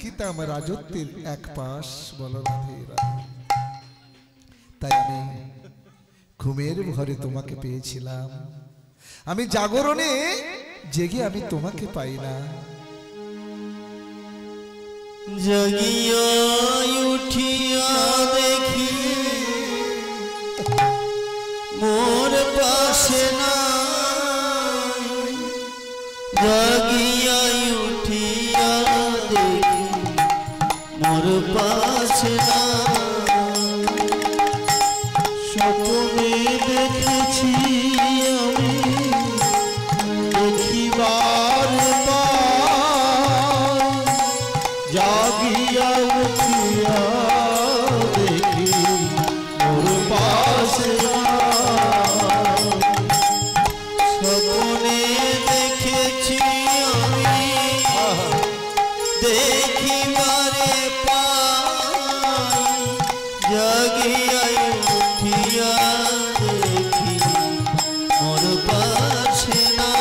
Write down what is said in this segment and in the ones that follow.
থাকিতাম রাজত্বের এক পাশ। বলো রাধে রাধে। তাই আমি ঘুমের ঘরে তোমাকে পেয়েছিলাম, আমি জাগরণে জেগে আমি তোমাকে পাই না। জাগিয়া উঠিয়া দেখি মোর পাশে না, জাগিয়া উঠিয়া দেখি মোর পাশে না। স্বপ্নে দেখেছি আমি দেখিবার পাই, জাগিয়া উঠিয়া দেখি মোর পাশে না। স্বপ্নে দেখেছি আমি দেখিবারে পাই, জাগিয়া উঠিয়া দেখি মোর পাশে না।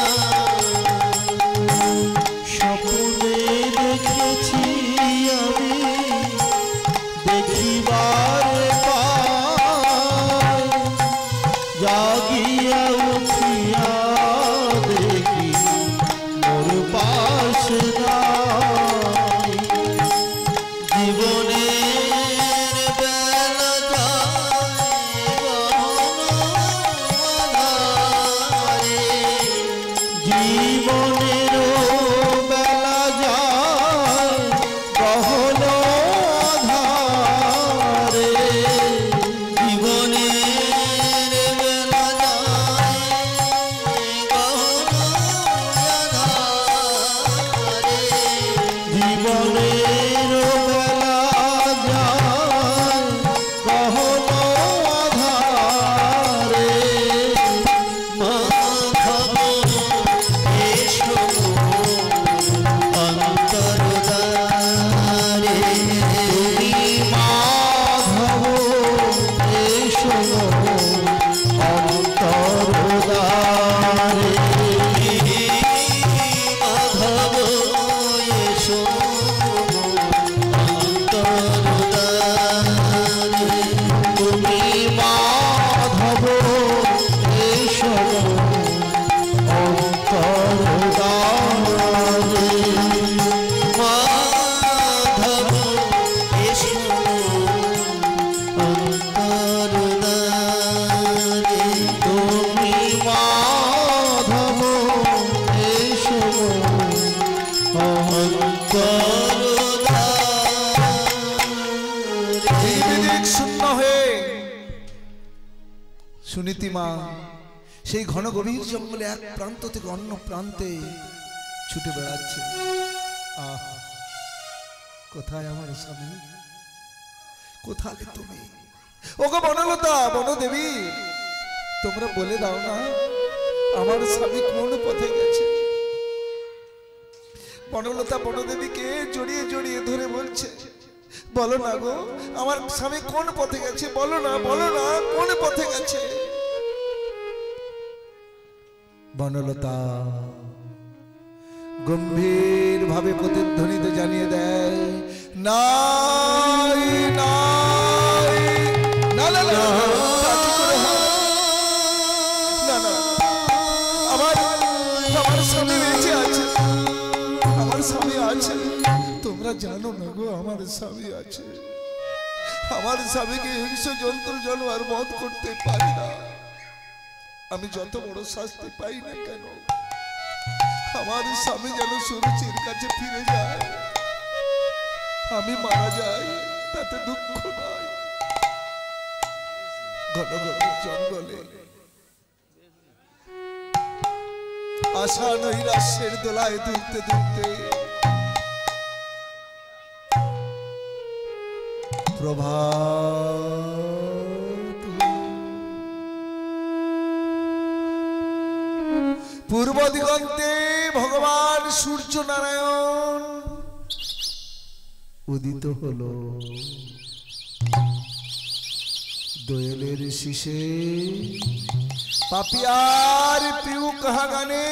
স্বপ্নে দেখেছি আমি দেখিবারে পাই, জাগিয়া উঠিয়া দেখি মোর পাশে না। জীবনের বেলা যায় গহনারে, জীবনের বেলা যায় গহন আধারে, জীবনের বেলা যায় গহন আধারে, জীবনের বেলা যায় গহন আধারে। মাধব এসো অন্তরদ্বারে, তুমি মাধব এসো অন্তরদ্বারে, মাধব এসো অন্তরদ্বারে, তুমি মাধব এসো অন্তরদ্বারে, মাধব এসো অন্তরদ্বারে, তুমি মাধব এসো অন্তরদ্বারে। শূন্য হয়ে সুনীতি মা সেই ঘন গভীর জঙ্গলে এক প্রান্ত থেকে অন্য প্রান্তে ছুটে বেড়াচ্ছে। কোথায় আমার স্বামী, কোথায় তুমি? ওগো বনলতা, বনদেবী, তোমরা বলে দাও না আমার স্বামী কোন পথে গেছে। বনলতা বনদেবীকে জড়িয়ে জড়িয়ে ধরে বলছে, বলো না গো আমার স্বামী কোন পথে গেছে, বলো না, বলো না কোন পথে গেছে। বনলতা গম্ভীর ভাবে প্রতিধ্বনিতে জানিয়ে দেয়, নাই নাই না না না, আমার স্বামী বেঁচে আছে, আমার স্বামী আছে। তোমরা জানো না গো আমার স্বামী আছে। আমার স্বামীকে হিংস্র জন্তু জানোয়ার বধ করতে পারি না। আমি যত বড় শাস্তি পাই না কেন, আমার স্বামী যেন সুরুচির কাছে ফিরে যায়, আমি মারা যাই তাতে দুঃখ নাই। ঘন ঘন জঙ্গলে আশা নৈরাশ্যের দোলায় দুলতে দুলতে প্রভাত, পূর্ব দিগন্তে ভগবান সূর্য নারায়ণ উদিত হলো। দোয়েলের শিশে পাপিয়ার পিউ কাহা গানে,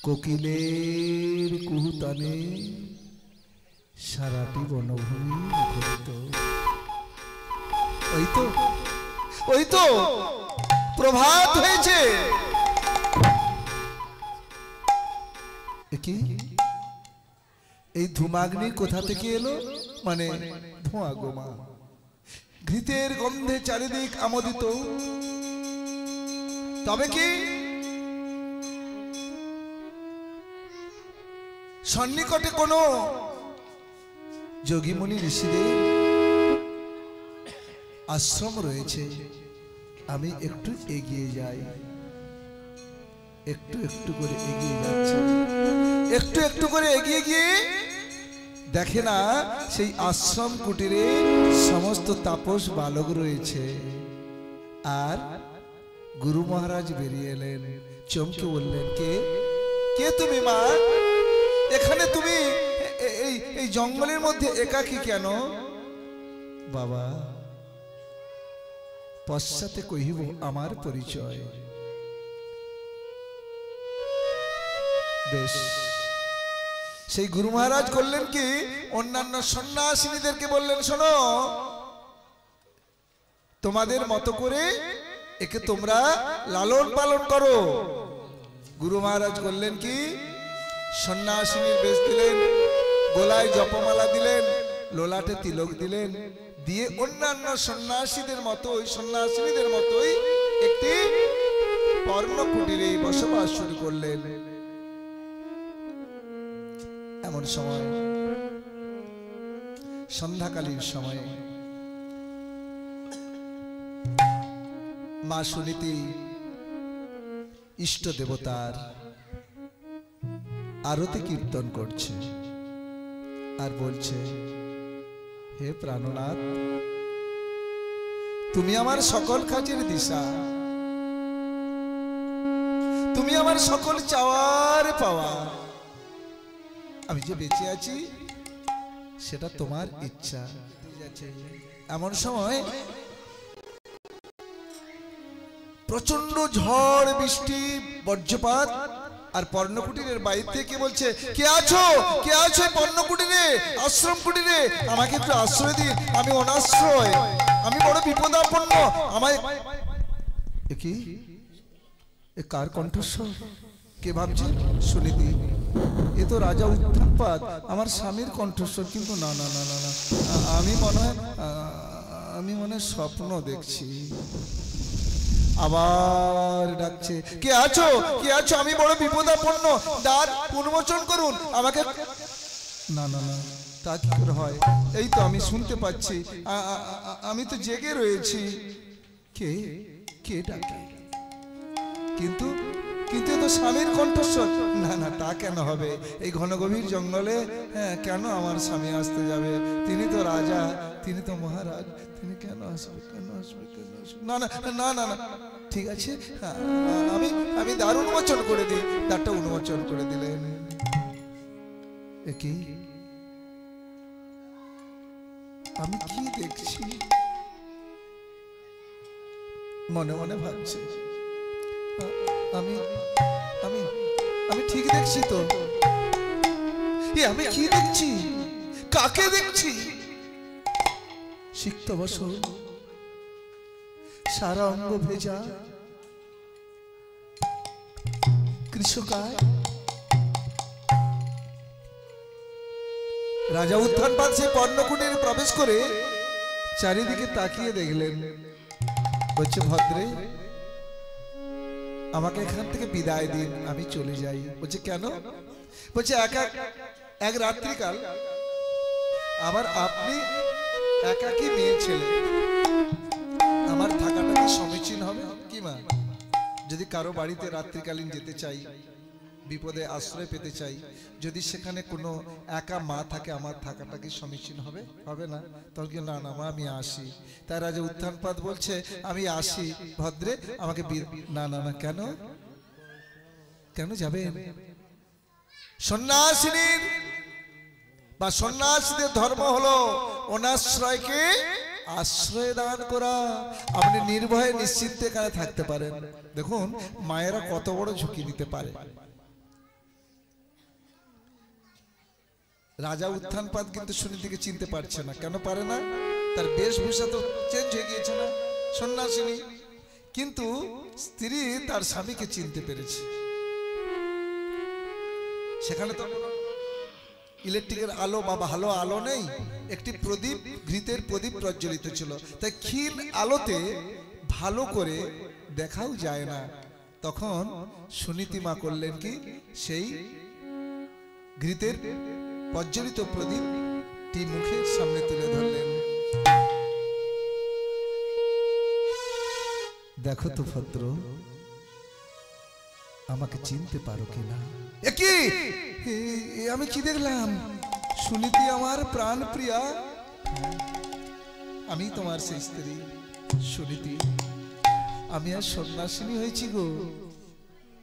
কোকিলের কুহুতানে সারাটি বনভূমি মুখরিত। ওই তো, ওই তো প্রভাত হয়েছে। কি এই ধূমাগ্নি কোথা থেকে এলো? মানে ধোঁয়া গোমা, ঘৃতের গন্ধে চারিদিক আমোদিত। তবে কি সন্নিকটে কোনো যোগীমুনি ঋষিদের আশ্রম রয়েছে? আমি একটু এগিয়ে যাই, একটু একটু করে এগিয়ে যাচ্ছে, একটু একটু করে এগিয়ে গিয়ে দেখে না সেই আশ্রম কুটিরে সমস্ত তাপস বালক রয়েছে। আর গুরু মহারাজ বেরিয়ে এলেন, চমকে বললেন, কে কে তুমি মা? এখানে তুমি এই জঙ্গলের মধ্যে একাকী কেন? বাবা, পশ্চাতে কহিব আমার পরিচয়। বেশ, সেই গুরু মহারাজ করলেন কি, অন্যান্য সন্ন্যাসিনীদেরকে বললেন, শোনো, তোমাদের মতো করে একে তোমরা লালন পালন করো। গুরু মহারাজ করলেন কি, সন্ন্যাসিনীর বেশ দিলেন, গলায় জপমালা দিলেন, লোলাটে তিলক দিলেন, দিয়ে অন্যান্য সন্ন্যাসীদের মতো, ওই সন্ন্যাসিনীদের মতোই একটি পর্ণকুটিরে বসবাস শুরু করলেন। এমন সময়, সন্ধ্যাকালীন সময়ে মা সুনীতি ইষ্ট দেবতার আরতি কীর্তন করছে আর বলছে, হে প্রাণনাথ, তুমি আমার সকল কাজের দিশা, তুমি আমার সকল চাওয়ার পাওয়া। আমি যে বেঁচে আছি সেটা তোমার ইচ্ছা। এমন সময় প্রচন্ড ঝড় বৃষ্টি বজ্রপাত, আর পর্ণকুটিরের বাইরে থেকে বলছে, কে আছো, কে আছো পর্ণকুটিরে, আশ্রম কুটিরে? আমাকে একটু আশ্রয় দিন, আমি অনাশ্রয়, আমি বড় বিপদাপন্ন। আমায় কি এ কার কণ্ঠস্বর? কে ভাবছে? সুনীতি, এ তো রাজা উত্থানপাদ, আমার স্বামীর কণ্ঠস্বর। কিন্তু না না না না না, আমি মনে হয় স্বপ্ন দেখছি। আবার ডাকছে, কে আছো, কে আছো? আমি বড় বিপদাপন্ন, দ্বার উন্মোচন করুন আমাকে। না না না, তা কি করে হয়? এই তো আমি শুনতে পাচ্ছি, আমি তো জেগে রয়েছি। কে কে ডাকে? কিন্তু কিন্তু তো স্বামীর কণ্ঠস্বর। না না, তা কেন হবে? এই ঘন গভীর জঙ্গলে কেন আমার স্বামী আসতে যাবে? তিনি তো রাজা, তিনি তো মহারাজ, তিনি কেন আসবে, কেন আসবে, কেন আসবে? না না না না না, ঠিক আছে, আমি দ্বার উন্মোচন করে দিই। দ্বারটা উন্মোচন করে দিলেন। কি আমি কি দেখছি? মনে মনে ভাবছে, আমি আমি আমি ঠিক দেখছি তো? আমি কি দেখছি? কাকে দেখছি? সিক্ত বছর, সারা অঙ্গ ভেজা, কৃষকায় রাজা উত্থানপাদ সে পর্ণকুটিরে প্রবেশ করে চারিদিকে তাকিয়ে দেখলেন। বলছে, ভদ্রে, আমাকে এখান থেকে বিদায় দিন, আমি চলে যাই। বলছে, কেন? বলছে, এক রাত্রিকাল আবার আপনি একাকী মেয়ে ছেলে, আমার থাকাটা কি সমীচীন হবে কি মা? যদি কারো বাড়িতে রাত্রিকালীন যেতে চাই, বিপদে আশ্রয় পেতে চাই, যদি সেখানে কোনো একা মা থাকে, আমার থাকাটা কি সমীচীন হবে? হবে না। তখন কি, না না মা, আমি আসি। তাই রাজা উত্থানপাদ বলছে, আমি আসি ভদ্রে, আমাকে না না না, কেন কেন যাবেন? সন্ন্যাসিনীর বা সন্ন্যাসীদের ধর্ম হলো অনাশ্রয়কে আশ্রয় দান করা। আপনি নির্ভয়ে নিশ্চিন্তে এখানে থাকতে পারেন। দেখুন মায়েরা কত বড় ঝুঁকি নিতে পারে। রাজা উত্থানপাদ কিন্তু সুনীতিকে চিনতে পারছে না। কেন পারে না? তার বেশভূষা তো চেঞ্জ হয়ে গিয়েছে না, সন্ন্যাসিনী। কিন্তু স্ত্রী তার স্বামীকে চিনতে পেরেছে। সেখানে তো ইলেকট্রিকের আলো বা ভালো আলো নেই, একটি প্রদীপ, ঘৃতের প্রদীপ প্রজ্বলিত ছিল, তাই ক্ষীণ আলোতে ভালো করে দেখাও যায় না। তখন সুনীতি মা করলেন কি, সেই ঘৃতের প্রজ্বলিত প্রদীপটি মুখের সামনে তুলে ধরলেন। দেখো তো ভদ্র, আমাকে চিনতে পারো কিনা? একই আমি কি দেখলাম? সুনীতি আমার প্রাণ প্রিয়া, আমি তোমার সেই স্ত্রী সুনীতি। আমি আর সন্ন্যাসিনী হয়েছি গো।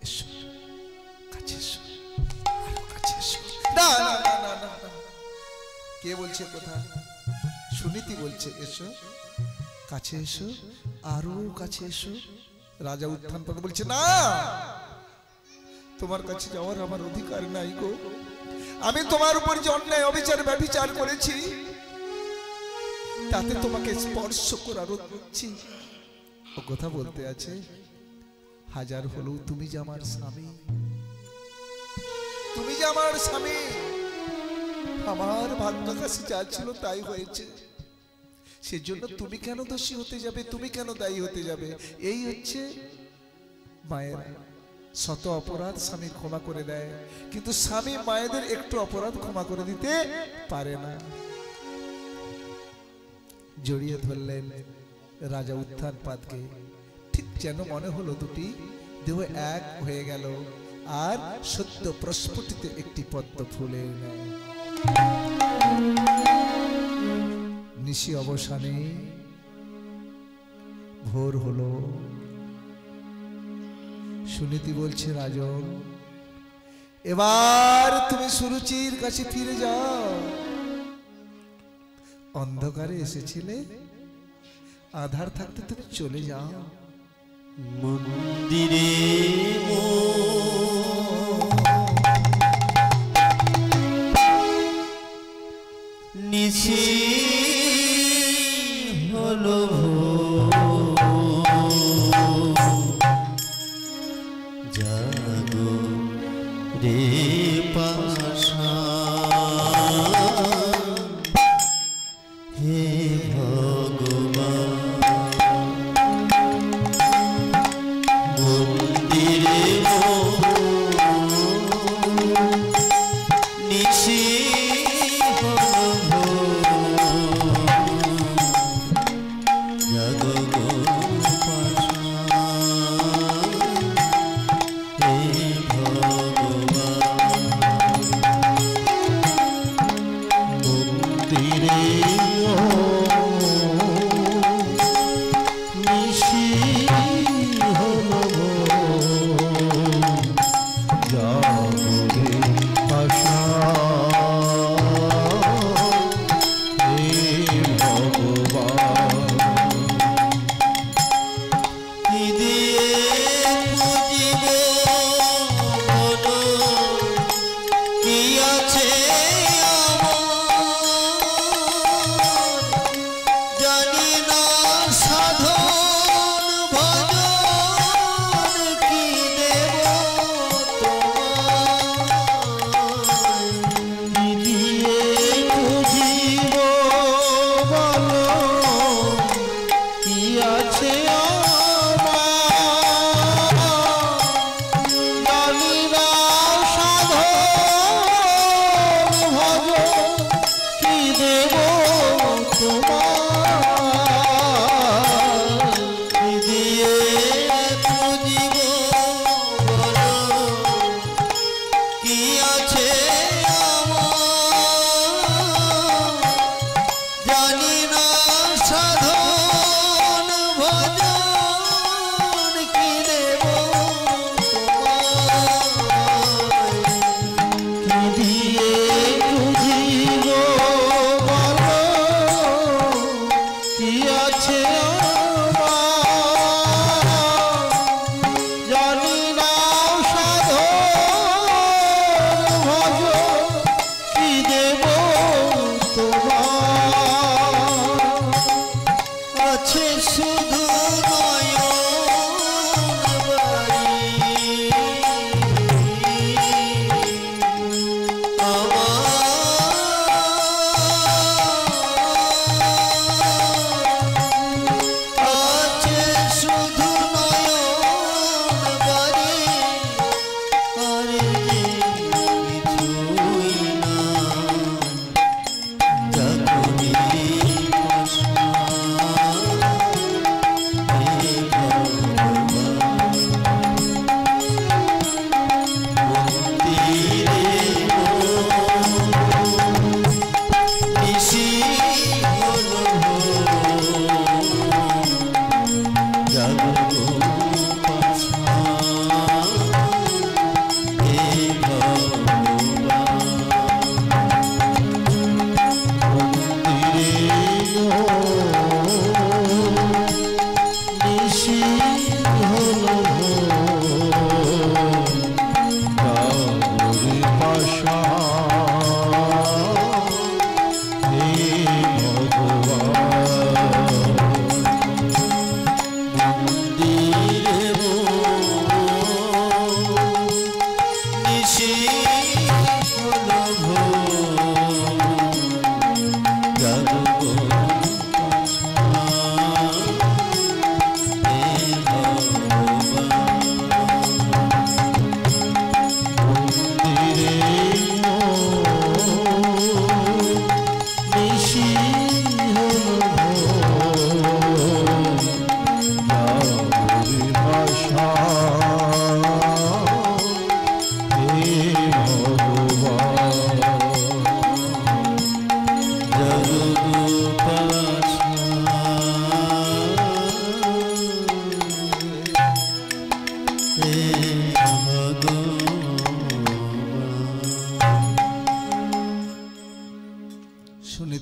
এসো কাছে এসো, আরো কাছে এসো। না না না না না, কে বলছে কথা? সুনীতি বলছে এসো কাছে এসো, আরো কাছে এসো। রাজা উত্থানপাদ বলছে না, তোমার কাছে যাওয়ার আমার অধিকার নাই গো। আমি তোমার উপর যে অন্যায় অবিচার ব্যভিচার করেছি, তাতে তোমাকে স্পর্শ করার হচ্ছি। ও কথা বলতে আছে, হাজার হলেও তুমি যে আমার স্বামী, তুমি যে আমার স্বামী। আমার ভাগ্য কাছে যা ছিল তাই হয়েছে, সেজন্য তুমি কেন দোষী হতে যাবে, তুমি কেন দায়ী হতে যাবে? এই হচ্ছে মায়ের শত অপরাধ স্বামী ক্ষমা করে দেয়, কিন্তু স্বামী মায়েদের একটু অপরাধ ক্ষমা করে দিতে পারে না। জড়িয়ে ধরলেন রাজা উত্থানপাদকে, ঠিক যেন মনে হলো দুটি দেহ এক হয়ে গেল, আর সত্য প্রস্ফুটিত একটি পদ্ম ফুলের ন্যায়। নিশি অবসানে ভোর হলো। সুনীতি বলছে, রাজন এবার তুমি সুরুচির কাছে ফিরে যাও। অন্ধকারে এসেছিলে, আধার থাকতে তুমি চলে যাও। মন্দিরে নিশি হলো জাগো রে পাশা, হে ভগবান মন্দিরে নিশি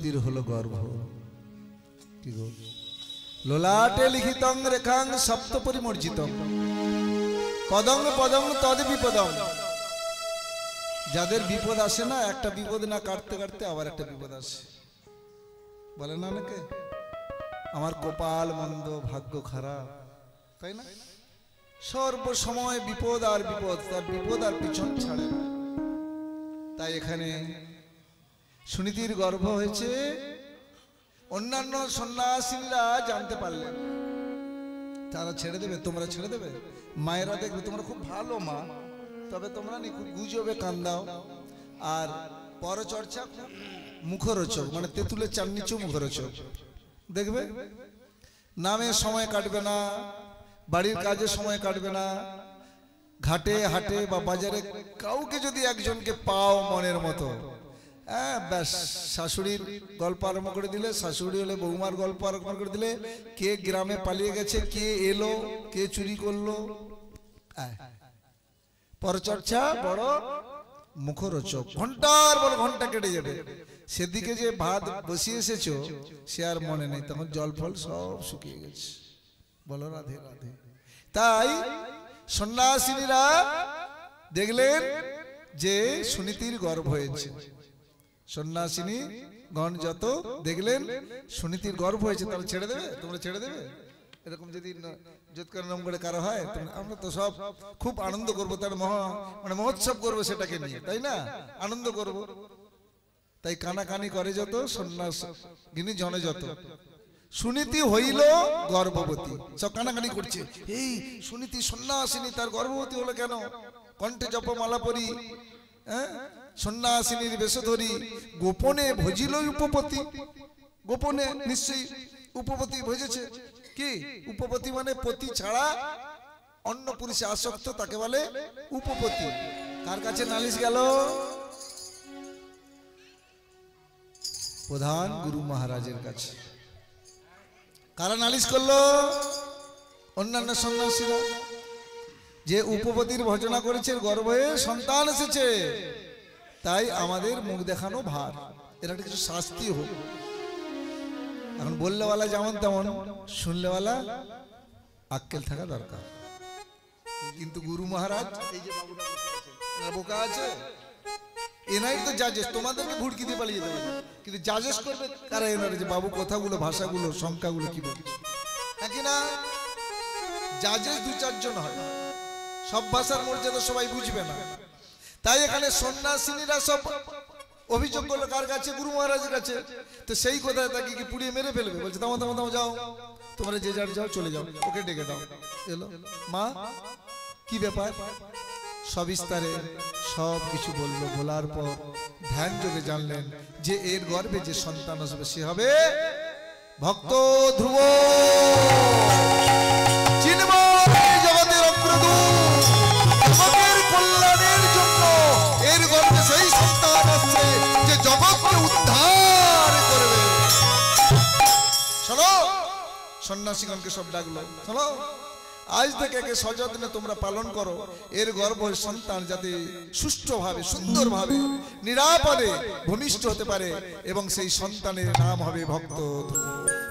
সুনীতির হলো গর্ভ। কি গো? লোলাটে লিখিতং রেখাং সপ্ত পরিমর্জিতম পদং পদং তদ বিপদম। যাদের বিপদ আসে না, একটা বিপদ না কাটতে কাটতে আবার একটা বিপদ আসে, বলে না অনেকে আমার কপাল মন্দ, ভাগ্য খারাপ, তাই না? সর্ব সময় বিপদ আর বিপদ, তার বিপদ আর পিছন ছাড়ে না। তাই এখানে সুনীতির গর্ভ হয়েছে। অন্যান্য সন্ন্যাসীরা জানতে পারলেন, তারা ছেড়ে দেবে, তোমরা ছেড়ে দেবে। মায়েরা দেখবে তোমরা খুব ভালো মা, তবে তোমরা খুব গুজবে কান্দাও আর পরচর্চা মুখরোচক, মানে তেঁতুলের চাটনিচু মুখরোচক। দেখবে নামে সময় কাটবে না, বাড়ির কাজে সময় কাটবে না, ঘাটে হাটে বা বাজারে কাউকে যদি একজনকে পাও মনের মতো, হ্যাঁ ব্যাস, শাশুড়ির গল্প আরম্ভ করে দিলে, শাশুড়ি হলে বৌমার গল্প আরম্ভ করে দিলে, কে গ্রামে পালিয়ে গেছে, কে এলো, কে চুরি করলো। পরচর্চা বড় মুখরোচক, ঘন্টার পর ঘন্টা কেটে যাবে। সেদিকে যে ভাত বসিয়ে এসেছো সে আর মনে নেই, তখন জল ফল সব শুকিয়ে গেছে। বলো রাধে রাধে। তাই সন্ন্যাসিনীরা দেখলেন যে সুনীতির গর্ভ হয়েছে। সন্ন্যাসিনী গণ যত দেখলেন সুনীতির গর্ভ হয়েছে, তাহলে ছেড়ে দেবে? তোমরা ছেড়ে দেবে? এরকম যদি যোৎকার করে কারো হয়, আমরা তো সব খুব আনন্দ করবো, তার মানে মহোৎসব করবো সেটাকে নিয়ে, তাই না? আনন্দ করব। তাই কানাকানি করে যত সন্ন্যাসিনী জনে যত। সুনীতি হইল গর্ভবতী, সব কানাকানি করছে, এই সুনীতি সন্ন্যাসিনী, তার গর্ভবতী হলো কেন? কণ্ঠে জপমালা পরি, হ্যাঁ, সন্ন্যাসিনীর বেশ ধরি, গোপনে ভজিল উপপতি। গোপনে নিশ্চয়ই উপপতি ভজেছে। কি উপপতি? মানে পতি ছাড়া অন্য পুরুষে আসক্ত, তাকে বলে উপপতি। কার কাছে নালিশ গেল? প্রধান গুরু মহারাজের কাছে। কারা নালিশ করলো? অন্যান্য সন্ন্যাসীরা, যে উপপতির ভজনা করেছে, গর্ভে সন্তান এসেছে, তাই আমাদের মুখ দেখানো ভার, এটা কিছু শাস্তি হোক। এখন বললেওয়ালা যেমন তেমন, শুনলেওয়ালা আক্কেল থাকা দরকার। কিন্তু গুরু মহারাজ, এই যে বাবুটা বোকা আছে, এনাই তো জাজেস, তোমাদেরকে ভুড়কি দিয়ে পালিয়ে যেতে পারে, কিন্তু জাজেস করবে কারা? এনারা, যে বাবু কথাগুলো, ভাষাগুলো, সংখ্যাগুলো কি বলছে, একই না? জাজেস দু চারজন হয়, সব ভাষার মর্যাদা সবাই বুঝবে না। তাই এখানে সন্ন্যাসিনীরা সব অভিযোগ করলো কার কাছে? গুরু মহারাজের কাছে। তো সেই কথায় তাকে কি পুড়িয়ে মেরে ফেলবে? বলছে থামো থামো থামো, যাও তোমরা যে যার যাও, চলে যাও, ওকে ডেকে দাও। এলো মা, কি ব্যাপার? সবিস্তারে সব কিছু বললো। বলার পর ধ্যান যোগে জানলেন যে এর গর্ভে যে সন্তান আসবে সে হবে ভক্ত ধ্রুব, চিন্ময় জগতের অগ্রদূত। জগতের কল্যাণের জন্য এর গর্ভে সেই সন্তান আসছে যে জগৎকে উদ্ধার করবে। শোনো, সন্ন্যাসীগণকে সব ডাকলো, শোনো, আজ থেকে একে সযত্নে তোমরা পালন করো। এর গর্ভের সন্তান যাতে সুষ্ঠুভাবে, সুন্দরভাবে, নিরাপদে ভূমিষ্ঠ হতে পারে, এবং সেই সন্তানের নাম হবে ভক্ত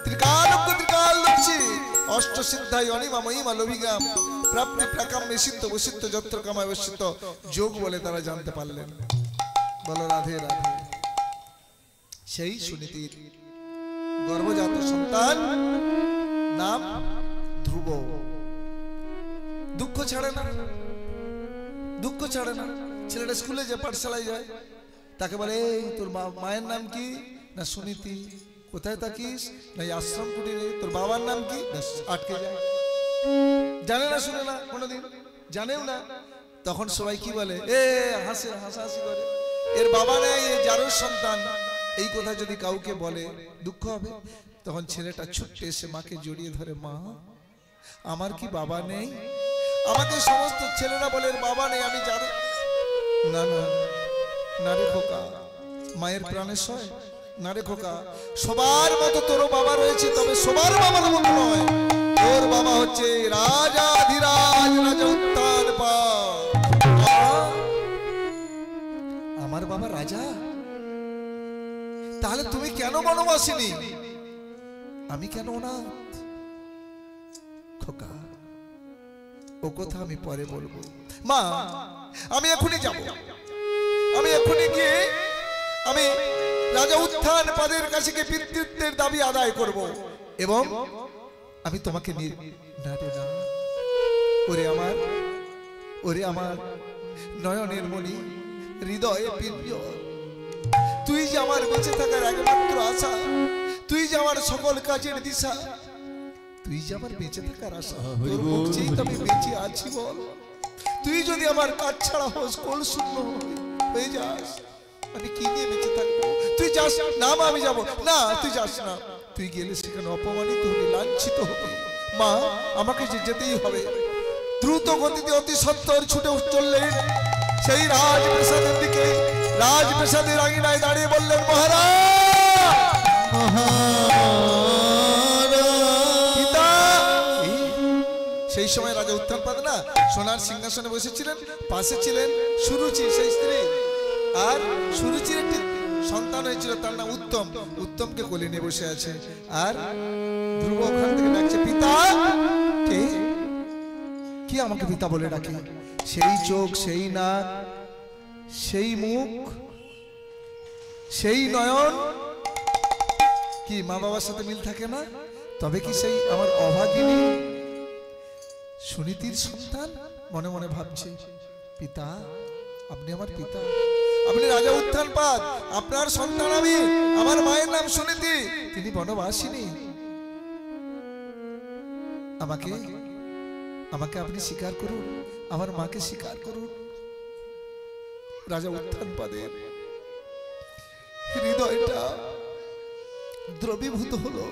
ত্রিকালজ্ঞ ত্রিকালদর্শী অষ্টসিদ্ধায় অনিমা মহিমা লভিগাম প্রাপ্তি প্রাকাম্যে সিদ্ধ বসিদ্ধ যত্র কামায় বসিত যোগ বলে তারা জানতে পারলেন। বলো রাধে রাধে। সেই সুনীতির গর্ভজাত সন্তান নাম ধ্রুব। দুঃখ ছাড়ে না, দুঃখ ছাড়ে না। ছেলেটা স্কুলে যায়, পাঠশালায় যায়, তাকে বলে এই তোর মায়ের নাম কি? না সুনীতি। কোথায় থাকিস? না আশ্রম কুটিরে। তোর বাবার নাম কি? আটকে যায়, জানে না, শুনে না, কোনোদিন জানেও না। তখন সবাই কি বলে? এ হাসে, হাসাহাসি করে। এর বাবা নেই, এ যারোর সন্তান, এই কথা যদি কাউকে বলে দুঃখ হবে। তখন ছেলেটা ছুটে এসে মাকে জড়িয়ে ধরে, মা আমার কি বাবা নেই? আমাকে সমস্ত ছেলেরা বলে বাবা নেই, আমি জানি না। না না রে খোকা, মায়ের প্রাণের সয় না রে খোকা, সবার মতো তোরও বাবা রয়েছে, তবে সবার বাবার মতো নয়। তোর বাবা হচ্ছে রাজাধিরাজ, রাজা উত্তান পাল। আমার বাবা রাজা, তাহলে তুমি কেন বনবাসিনী, আমি কেন অনাথ? খোকা, ও কথা আমি পরে বলবো। মা, আমি এখনই যাব, আমি এখনই গিয়ে আমি রাজা উত্থান পাদের কাছে গিয়ে পিতৃত্বের দাবি আদায় করব এবং আমি তোমাকে না রে না, ওরে আমার নয়নের মণি, হৃদয়ে প্রিয়, তুই যে আমার বেঁচে থাকার একমাত্র আশা, তুই যে আমার সকল কাজের দিশা, তুই যে আমার বেঁচে থাকার আশা, তোর মুখ চেয়ে তো আমি বেঁচে আছি বল। তুই যদি আমার কাজ ছাড়া হোস, কোল শূন্য হয়ে যাস, আমি কি নিয়ে বেঁচে থাকবো? তুই যাস না মা, আমি যাবো না, তুই যাস না। তুই গেলে সেখানে অপমানিত হবি, লাঞ্ছিত হবি। মা, আমাকে যে যেতেই হবে। দ্রুত গতিতে অতি সত্বর ছুটে চললেন সেই রাজপ্রাসাদের দিকে। রাজপ্রাসাদের আঙিনায় দাঁড়িয়ে বললেন, পিতা। সেই সময় রাজা উত্থানপাদ না সোনার সিংহাসনে বসেছিলেন, পাশে ছিলেন সুরুচি সেই স্ত্রী, আর সুরুচির একটি সন্তান হয়েছিল, তার নাম উত্তম। উত্তমকে কোলে নিয়ে বসে আছে, আর ধ্রুব ওখান থেকে ডাকছে, পিতা। কি আমাকে পিতা বলে ডাকে? সেই চোখ, সেই নাক, সেই মুখ, সেই নয়ন, কি মা বাবার সাথে মিল থাকে না? তবে কি সেই আমার অভাগিনী সুনীতির সন্তান? মনে মনে ভাবছে, পিতা, আপনি আমার পিতা, আপনি রাজা উত্থানপাদ, আপনার সন্তান আমি। আমার মায়ের নাম সুনীতি, তিনি বনবাসিনী। আমাকে আপনি স্বীকার করুন, আমার মাকে স্বীকার করুন। রাজা উত্থানপাদের হৃদয়টা দ্রবীভূত হলো।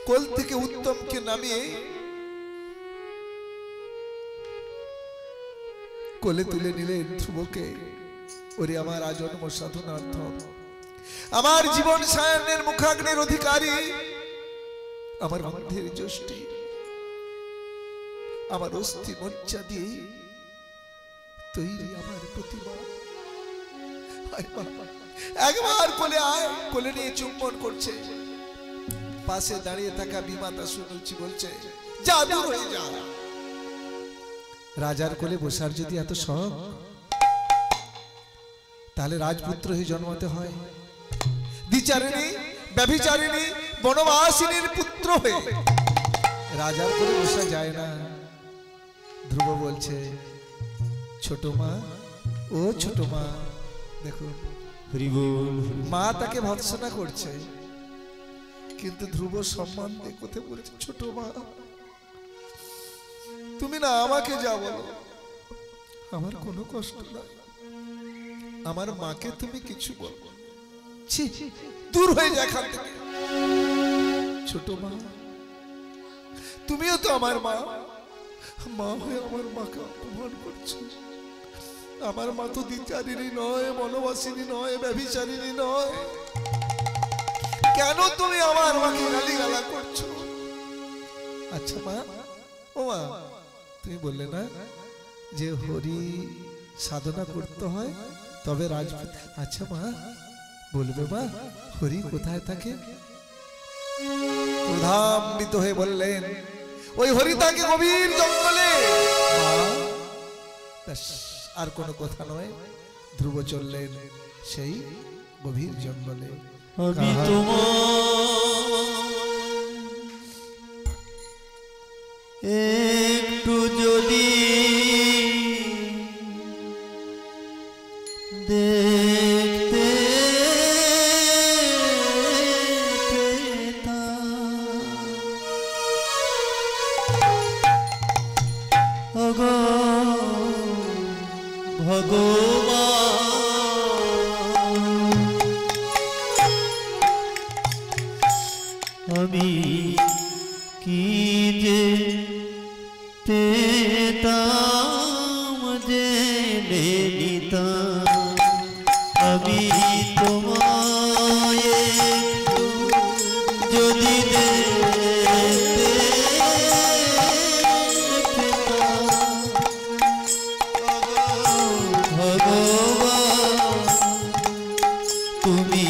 কোল থেকে উত্তমকে নামিয়ে কোলে তুলে নিলেন ধ্রুবকে। ওরে আমার আজন্ম সাধনার্থ, আমার জীবন সায়নের মুখাগ্নের অধিকারী, আমার অন্ধের যষ্টি, আমার অস্থি মজ্জা দিয়ে তৈরি আমার প্রতিমা, একবার কোলে আয়। কোলে নিয়ে চুম্বন করছে। পাশে দাঁড়িয়ে থাকা বিমাতা সুরুচি বলছে, যা দূর হয়ে যা। রাজার কোলে বসার যদি এত শখ, তাহলে রাজপুত্র হয়ে জন্মাতে হয়। দ্বিচারিণী, ব্যভিচারিণী, বনবাসিনীর পুত্র হয়ে রাজার কোলে বসা যায় না। ধ্রুব বলছে, ছোট মা, ও ছোট মা, দেখুন মা তাকে ভৎসনা করছে, কিন্তু ধ্রুব সম্মান দিয়ে কোথায় বলছে, ছোট মা, তুমি না আমাকে যা বলো, আমার কোনো কষ্ট নাই, আমার মাকে তুমি কিছু বলো, দূর হয়ে যায় এখান থেকে। ছোট মা, তুমিও তো আমার মা, মা হয়ে আমার মাকে অপমান করছো। আমার মা তো দ্বিচারিণী নয়, বনবাসিনী নয়, ব্যভিচারিণী নয়, কেন তুমি আমার মাকে গালিগালা করছো? আচ্ছা মা, ও মা, তুমি বললে না যে হরি সাধনা করতে হয় তবে রাজপুত। আচ্ছা মা, বলবে মা, হরি কোথায় থাকে? ক্রোধান্বিত হয়ে বললেন, ওই হরি থাকে গভীর জঙ্গলে। আর কোনো কথা নয়। ধ্রুব চললেন সেই গভীর জঙ্গলে। আমি তোমার একটু যদি দেখতে আমি কি যে পেতাম জেনে নিতাম, আমি তোমায় যদি দেখতে পেতাম, ভগবান তুমি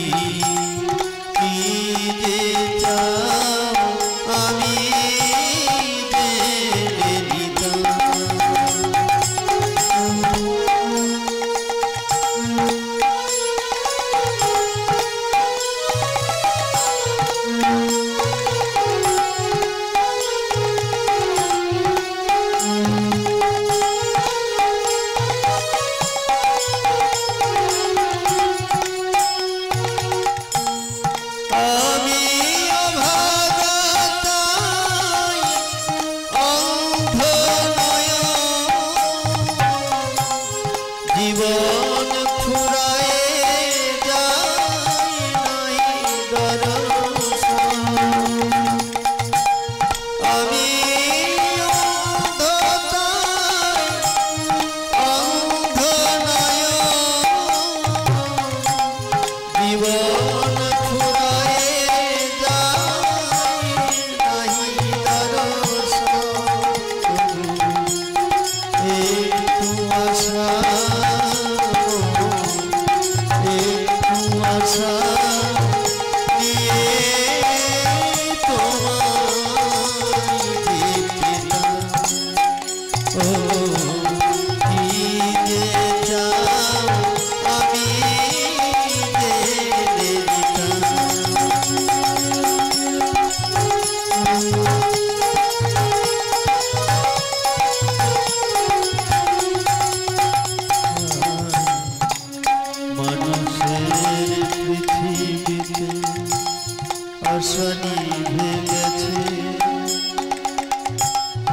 আশা নিভে গেছে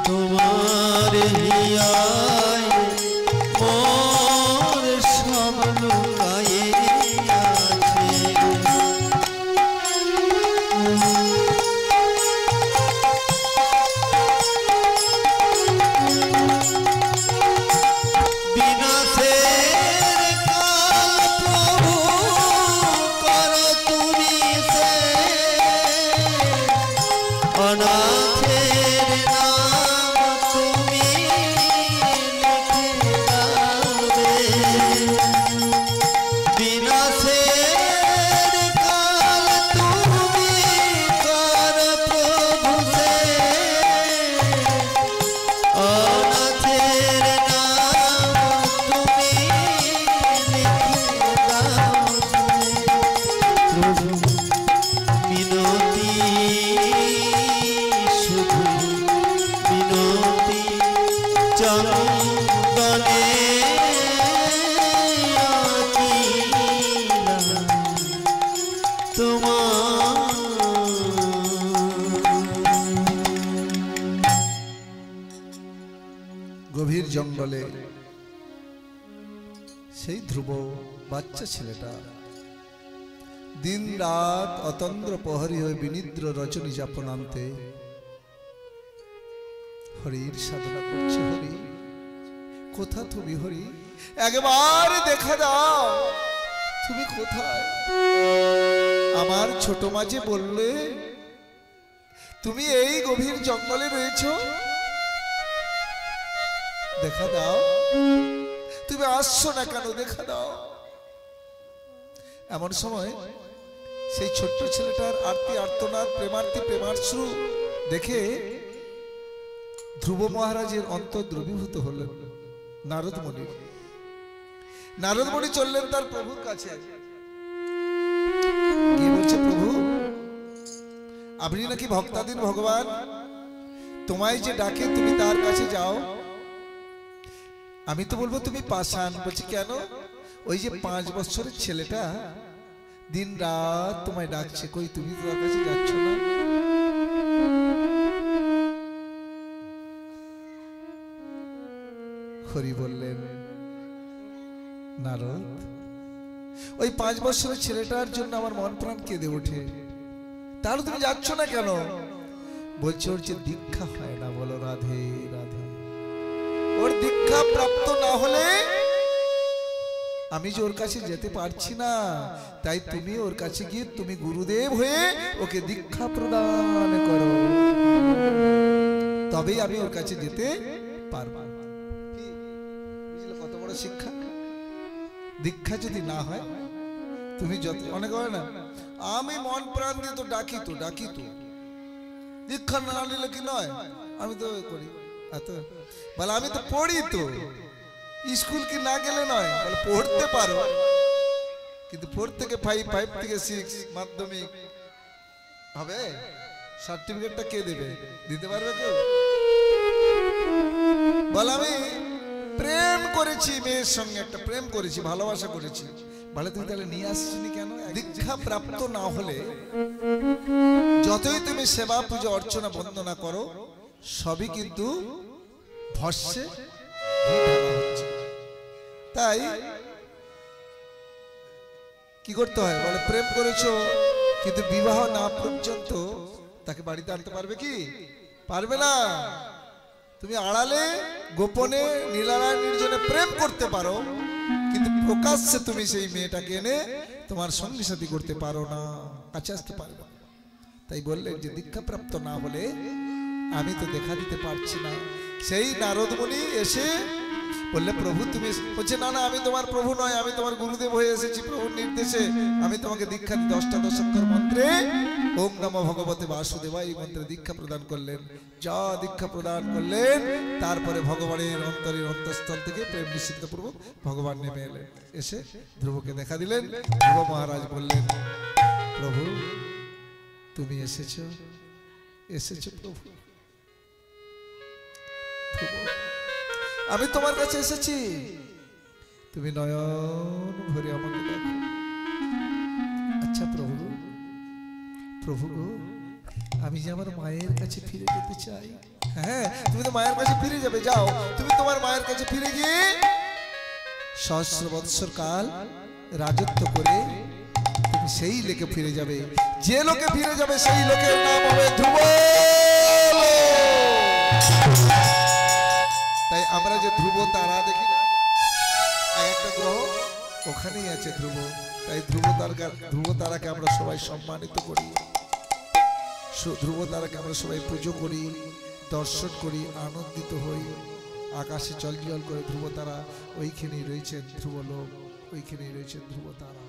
তোমার হিয়ায় মোর সব লুকায়ে আছে। বিনাশের কাল প্রভু করো তুমি সে, অনাথের নাম তুমি লিখে দাবে। বিনাশের কাল তুমি করো প্রভু সে, অনাথের নাম তুমি লিখে দাও। প্রভু মিনতি, শুধু মিনতি চন্দনে আঁকিলাম তোমার। গভীর জঙ্গলে সেই ধ্রুব বাচ্চা ছেলেটা দিন রাত অতন্দ্র প্রহরী হয়ে বিনিদ্র রজনী যাপনান্তে হরির সাধনা করছে। হরি কোথা তুমি? হরি একবার দেখা দাও, তুমি কোথায়? আমার ছোট মাঝে বললে তুমি এই গভীর জঙ্গলে রয়েছ, দেখা দাও। তুমি আসছো না কেন? দেখা দাও। এমন সময় সেই ছোট্ট ছেলেটার আরতি আর্তনাদ, প্রেমার্তি প্রেমাশ্রু দেখে ধ্রুব মহারাজের অন্তর দ্রবীভূত হলেন। নারদমণি চললেন তার প্রভুর কাছে, কি বলছে? প্রভু, আপনি নাকি ভক্তাধীন ভগবান, তোমায় যে ডাকে তুমি তার কাছে যাও। আমি তো বলবো তুমি পাষাণ। বলছি কেন? ওই যে 5 বছরের ছেলেটা দিন রাত তোমায় ডাকছে, কই তুমি তার কাছে যাচ্ছ না? হরি বললেন, নারদ, ওই 5 বছরের ছেলেটার জন্য আমার মন প্রাণ কেঁদে ওঠে, তার তুমি যাচ্ছ না কেন? বলছে ওর যে দীক্ষা হয় না। বলো রাধে রাধে। ওর দীক্ষা প্রাপ্ত না হলে আমি যে ওর কাছে যেতে পারছি না, তাই তুমি ওর কাছে গিয়ে তুমি গুরুদেব হয়ে ওকে দীক্ষা প্রদান করো, তবেই আমি ওর কাছে যেতে পারবো। কত বড় শিক্ষা! দীক্ষা যদি না হয়, তুমি যত অনেক হয় না, আমি মন প্রাণ দিয়ে তো ডাকি তো দীক্ষা না নিলে কি নয়? আমি তো করি বলে, আমি তো পড়ি তো, স্কুল কি না গেলে নয়? বলে পড়তে পারো, কিন্তু 4 থেকে 5 থেকে 6 মাধ্যমিক হবে, সার্টিফিকেটটা কে দেবে? দিতে পারবে কেউ? বলে আমি প্রেম করেছি মেয়ের সঙ্গে, একটা প্রেম করেছি, ভালোবাসা করেছি। বলে তুমি তাহলে নিয়ে আসছিনি কেন? দীক্ষা প্রাপ্ত না হলে যতই তুমি সেবা পূজা অর্চনা বন্দনা করো, সবই কিন্তু ভস্মে হচ্ছে। তাই কি করতে হয়? বলে প্রেম করেছো, কিন্তু বিবাহ না পর্যন্ত তাকে বাড়িতে আনতে পারবে কি? পারবে না। তুমি আড়ালে গোপনে নীলারায় নির্জনে প্রেম করতে পারো, কিন্তু প্রকাশ্যে তুমি সেই মেয়েটাকে এনে তোমার সঙ্গী সাথী করতে পারো না, কাছে আসতে পারবে না। তাই বললেন যে দীক্ষা প্রাপ্ত না হলে আমি তো দেখা দিতে পারছি না। সেই নারদমণি এসে বললে, প্রভু তুমি? বলছে না, আমি তোমার প্রভু নয়, আমি তোমার গুরুদেব হয়ে এসেছি। প্রভুর নির্দেশে আমি তোমাকে দীক্ষা দিই। 10টা দশাক্ষর মন্ত্রে ওম নমঃ ভগবতে বাসুদেবায় এই মন্ত্রে দীক্ষা প্রদান করলেন। যা দীক্ষা প্রদান করলেন, তারপরে ভগবানের অন্তরের অন্তঃস্থল থেকে প্রেম নিশ্চিত পূর্বক ভগবান নেমে এলেন, এসে ধ্রুবকে দেখা দিলেন। ধ্রুব মহারাজ বললেন, প্রভু তুমি এসেছো প্রভু। আমি তোমার কাছে এসেছি, তুমি নয়ন ভরে আমাকে দেখো। আচ্ছা প্রভু, প্রভু গো, আমি যে আমার মায়ের কাছে ফিরে যেতে চাই। হ্যাঁ, তুমি তো মায়ের কাছে ফিরে যাবে, যাও তুমি তোমার মায়ের কাছে ফিরে গিয়ে সহস্র বৎসর কাল রাজত্ব করে তুমি সেই লোকে ফিরে যাবে। যে লোকে ফিরে যাবে সেই লোকের নাম হবে ধ্রুব। তাই আমরা যে ধ্রুব তারা দেখি না, একটা গ্রহ ওখানেই আছে ধ্রুব। তাই ধ্রুব তারাকে আমরা সবাই সম্মানিত করি, ধ্রুব তারাকে আমরা সবাই পুজো করি, দর্শন করি, আনন্দিত হই। আকাশে জল জল করে ধ্রুব তারা ওইখানেই রয়েছেন, ধ্রুব লোক ওইখানেই রয়েছেন ধ্রুব তারা।